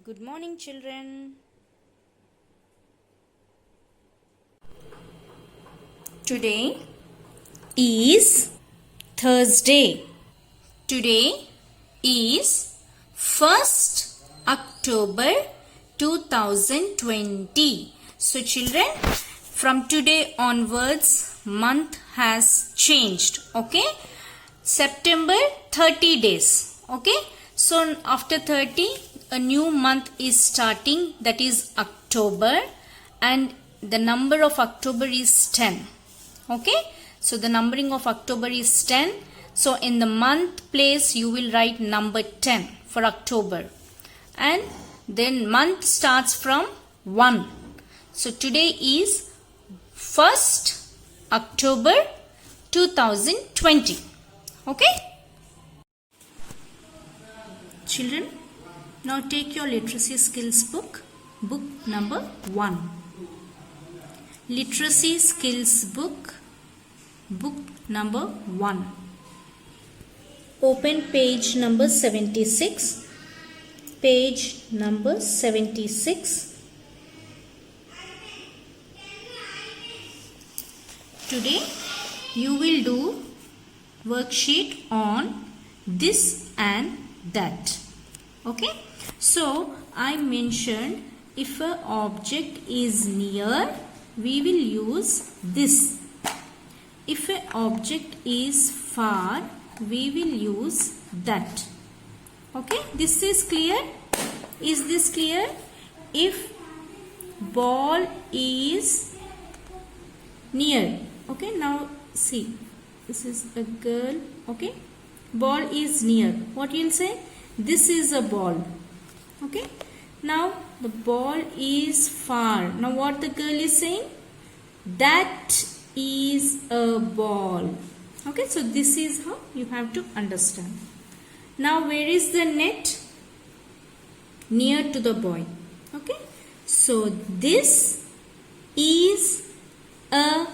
Good morning, children. Today is Thursday. Today is 1st October 2020. So, children, from today onwards, month has changed. Okay, September 30 days. Okay, so after 30, a new month is starting, that is October, and the number of October is 10. Okay, so the numbering of October is 10. So in the month place you will write number 10 for October, and then month starts from 1. So today is 1st October 2020. Okay, children, now take your literacy skills book number 1. Literacy skills book number 1. Open page number 76. Page number 76. Today you will do worksheet on this and that. Okay, so I mentioned if an object is near, we will use this. If an object is far, we will use that. Okay, this is clear? Is this clear? If ball is near, okay, now see, this is a girl. Okay, ball is near. What you will say? This is a ball. Okay, now the ball is far. Now what the girl is saying? That is a ball. Okay, so this is how you have to understand. Now where is the net? Near to the boy. Okay, so this is a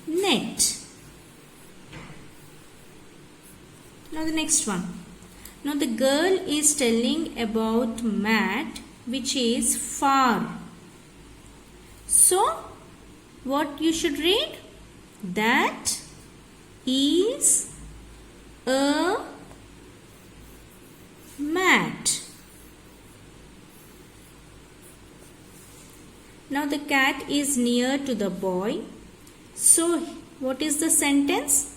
net. Now the next one. Now the girl is telling about mat which is far. So what you should read? That is a mat. Now the cat is near to the boy. So what is the sentence?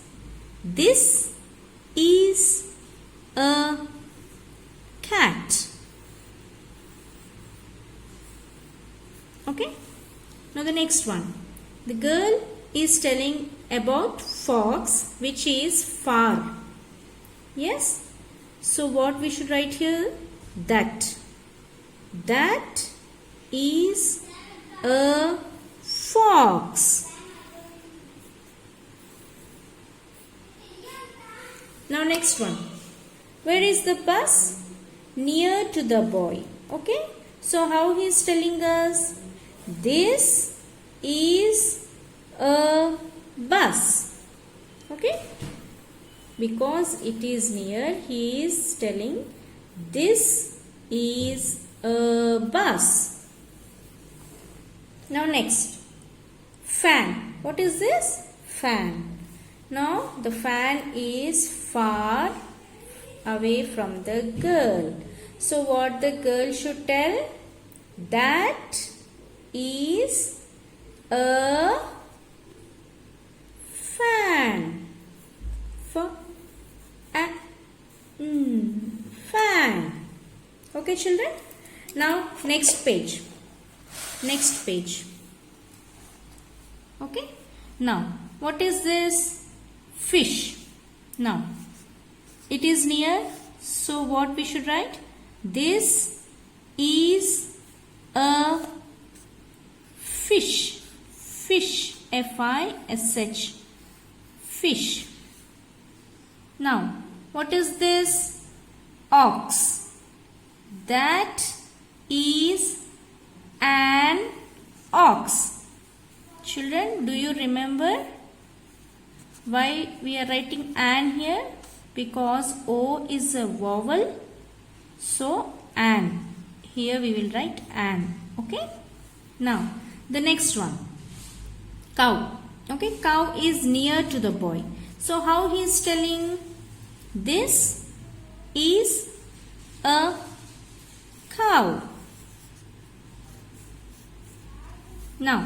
This is a cat. Okay, now the next one. The girl is telling about fox which is far. Yes, so what we should write here? That is a fox. Now next one. Where is the bus? Near to the boy. Okay, so how he is telling us? This is a bus. Okay, because it is near, he is telling this is a bus. Now next, fan. What is this? Fan. Now the fan is far away from the girl. So what the girl should tell? That is a fan. Fan. Okay, children. Now next page. Next page. Okay. Now what is this? Fish. Now it is near. So what we should write? This is a fish. Fish. F-I-S-H. Fish. Now what is this? Ox. That is an ox. Children, do you remember why we are writing an here? Because O is a vowel, so an. here we will write an. Okay. Now the next one, cow. Okay, cow is near to the boy. So how he is telling? This is a cow. Now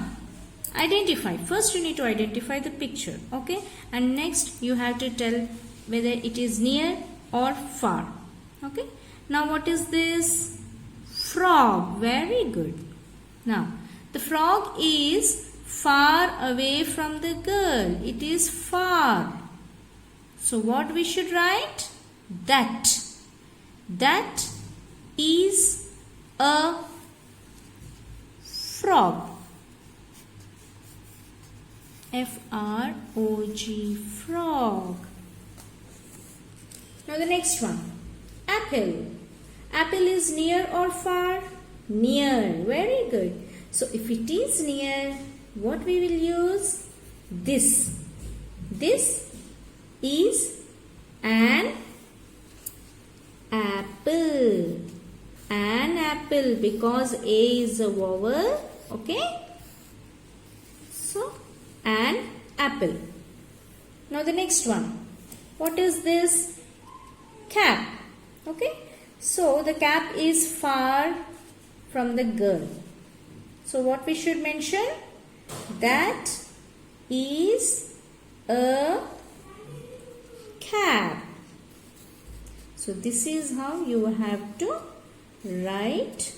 identify. First you need to identify the picture. Okay, and next you have to tell whether it is near or far. Okay, now what is this? Frog. Very good. Now the frog is far away from the girl. It is far. So what we should write? That. That is a frog. F-R-O-G, frog. Now the next one, apple. Apple is near or far? Near. Very good. So if it is near, what we will use? This. This is an apple. An apple, because A is a vowel. Okay. So an apple. Now the next one. What is this? Cap. Okay. So the cap is far from the girl. So what we should mention? That is a cap. So this is how you have to write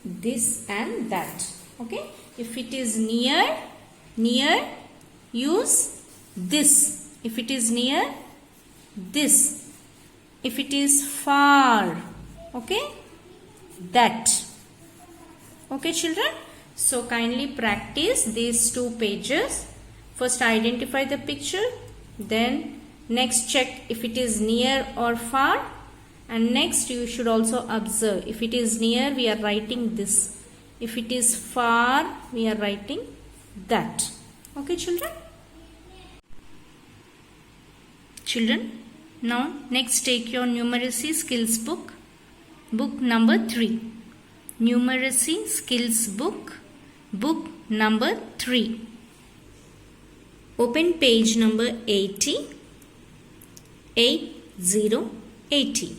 this and that. Okay. If it is near, use this. If it is near, this. If it is far, okay, that. Okay, children. So kindly practice these 2 pages. First identify the picture, then next check if it is near or far, and next you should also observe. If it is near, we are writing this. If it is far, we are writing that. Okay, children? Children, now next take your numeracy skills book, book number 3. Numeracy skills book, book number 3. Open page number 80, 80.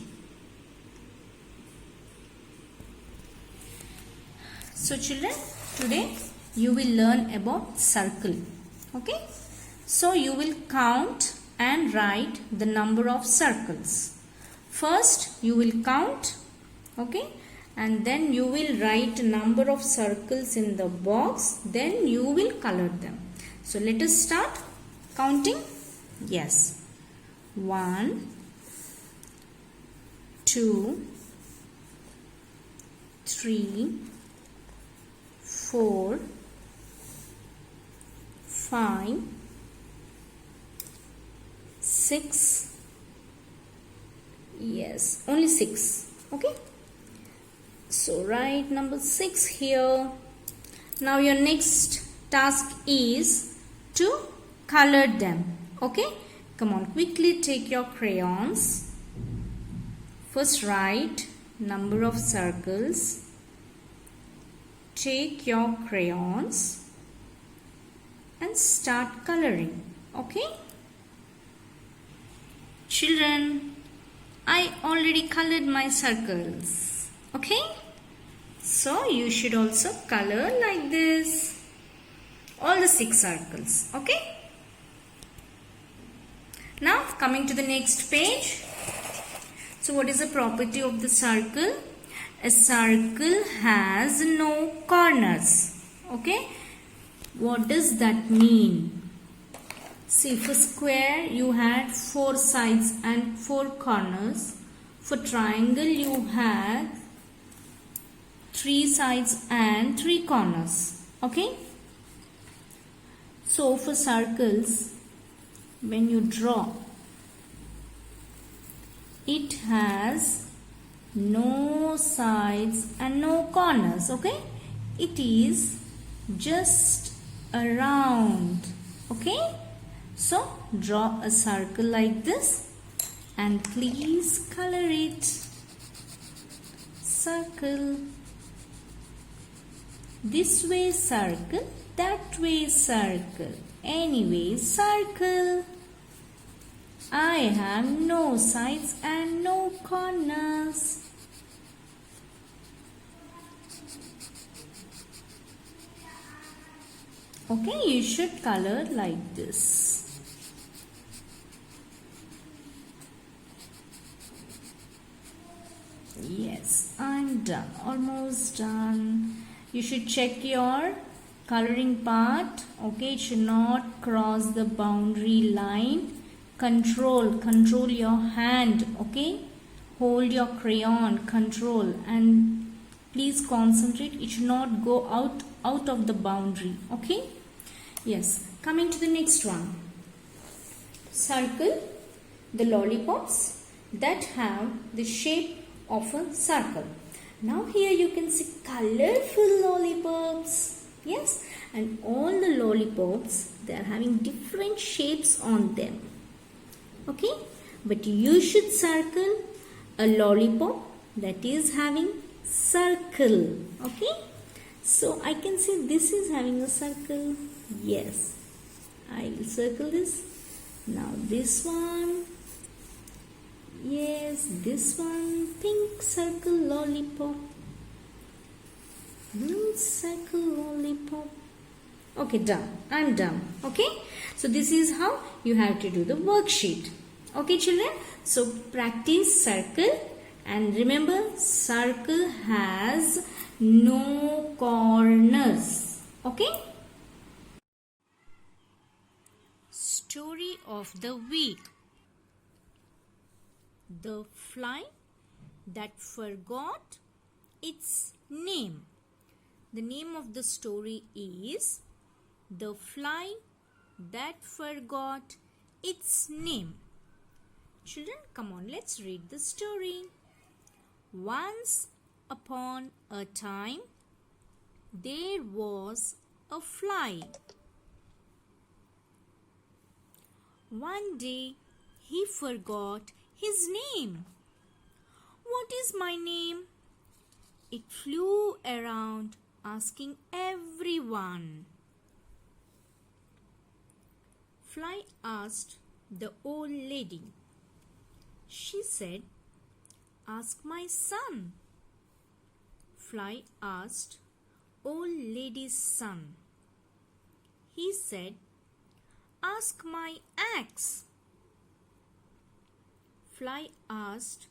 So children, today you will learn about circle. Okay. So you will count and write the number of circles. First you will count. Okay. And then you will write number of circles in the box. Then you will color them. So let us start counting. Yes. 1, 2, 3, 4, 5, 6. Yes, only 6. Okay. So write number 6 here. Now your next task is to color them. Okay. Come on, quickly take your crayons. First write number of circles. Take your crayons and start coloring. Okay. Children, I already colored my circles. Okay. So you should also color like this. All the 6 circles. Okay. Now coming to the next page. So what is the property of the circle? A circle has no corners. Okay. What does that mean? See, for square you had 4 sides and 4 corners. For triangle you had 3 sides and 3 corners. Okay. So for circles, when you draw, it has no sides and no corners. Okay. It is just a round. Okay. So draw a circle like this and please color it. circle. This way circle, that way circle, anyway circle. I have no sides and no corners. Okay, you should color like this. Yes, I'm done. Almost done. You should check your coloring part. Okay, it should not cross the boundary line. Control your hand. Okay, hold your crayon. Control and please concentrate. It should not go out of the boundary. Okay. Yes. Coming to the next one. Circle the lollipops that have the shape of a circle. Now here you can see colorful lollipops. Yes, and all the lollipops, they are having different shapes on them. Okay, but you should circle a lollipop that is having circle. Okay, so I can say this is having a circle. Yes, I will circle this. Now this one. Yes, this one, pink circle lollipop, blue circle lollipop. Okay, done. I'm done. Okay, so this is how you have to do the worksheet. Okay, children, so practice circle and remember circle has no corners. Okay. Story of the week. The fly that forgot its name. The name of the story is The Fly That Forgot Its Name. Children, come on, let's read the story. Once upon a time, there was a fly. One day, he forgot his name. What is my name? It flew around asking everyone. Fly asked the old lady. She said, "Ask my son." Fly asked old lady's son. He said, "Ask my axe." Fly asked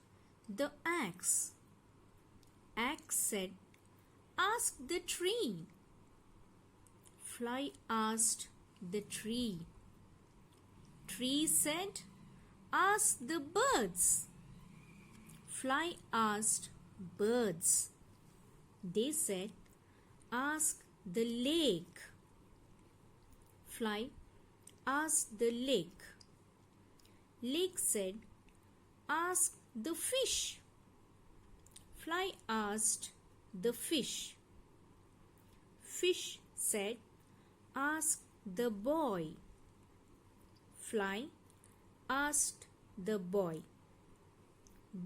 the axe. Axe said, "Ask the tree." Fly asked the tree. Tree said, "Ask the birds." Fly asked birds. They said, "Ask the lake." Fly asked the lake. Lake said, "Ask the fish." Fly asked the fish. Fish said, "Ask the boy." Fly asked the boy.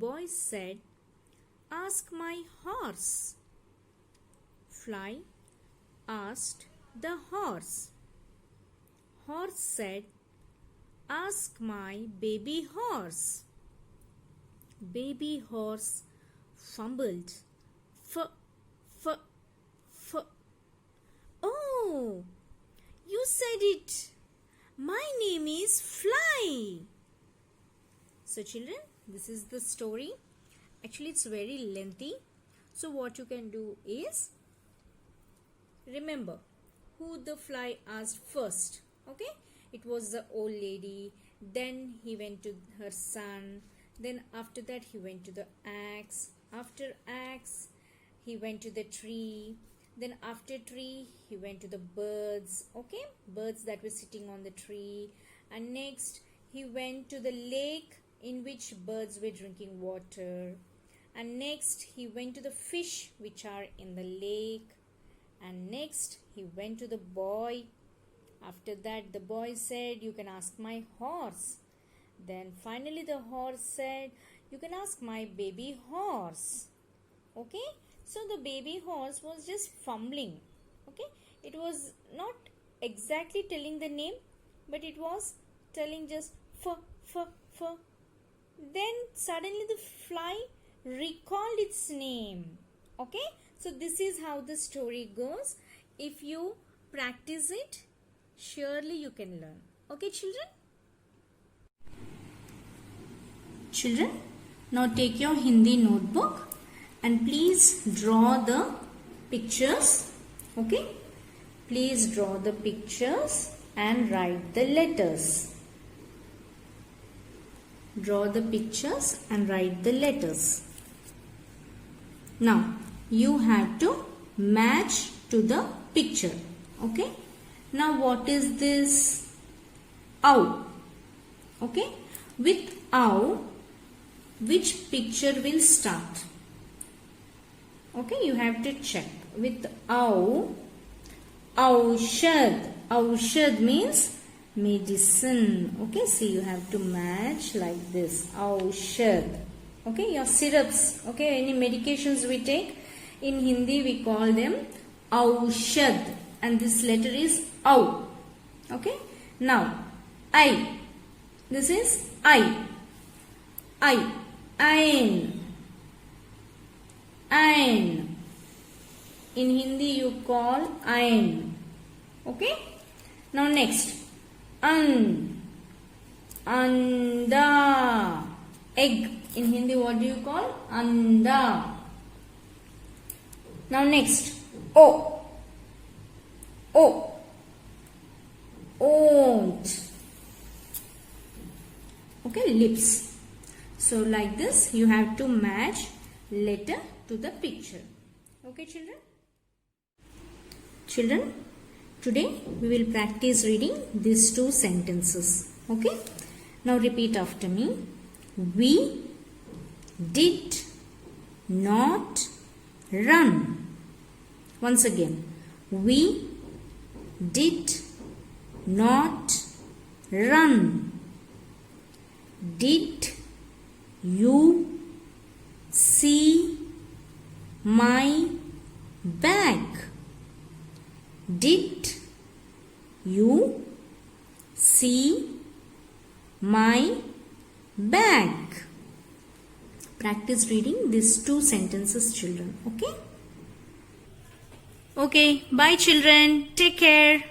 Boy said, "Ask my horse." Fly asked the horse. Horse said, "Ask my baby horse." Baby horse fumbled. F. Oh, you said it. My name is Fly. So children, this is the story. Actually, it's very lengthy. So what you can do is remember who the fly asked first. Okay, it was the old lady. Then he went to her son. Then after that he went to the axe. After axe he went to the tree. Then after tree he went to the birds. Okay, birds that were sitting on the tree. And next he went to the lake in which birds were drinking water. And next he went to the fish which are in the lake. And next he went to the boy. After that the boy said, "You can ask my horse." Then finally the horse said, "You can ask my baby horse." Okay, so the baby horse was just fumbling. Okay, it was not exactly telling the name, but it was telling just f. Then suddenly the fly recalled its name. Okay, so this is how the story goes. If you practice it, surely you can learn. Okay, children? Children, now take your Hindi notebook and please draw the pictures. Okay, please draw the pictures and write the letters. Draw the pictures and write the letters. Now, you have to match to the picture. Okay. Now, what is this? Ow. Okay. With ow, which picture will start? Okay, you have to check. With ow, aushad. Aushad means medicine. Okay, see, you have to match like this. Aushad. Okay, your syrups. Okay, any medications we take, in Hindi we call them aushad, and this letter is au. Okay, now I. This is I. Ain. Ain. In Hindi you call ain. Okay, now next. Anda. Egg. In Hindi what do you call? Anda. Now next. O. Ont. Okay, lips. So like this you have to match letter to the picture. Okay, children? Children, today we will practice reading these two sentences. Okay? Now repeat after me. We did not run. Once again. We did not run. Did you see my bag? Did you see my bag? Practice reading these two sentences, children. Okay? Okay. Bye, children. Take care.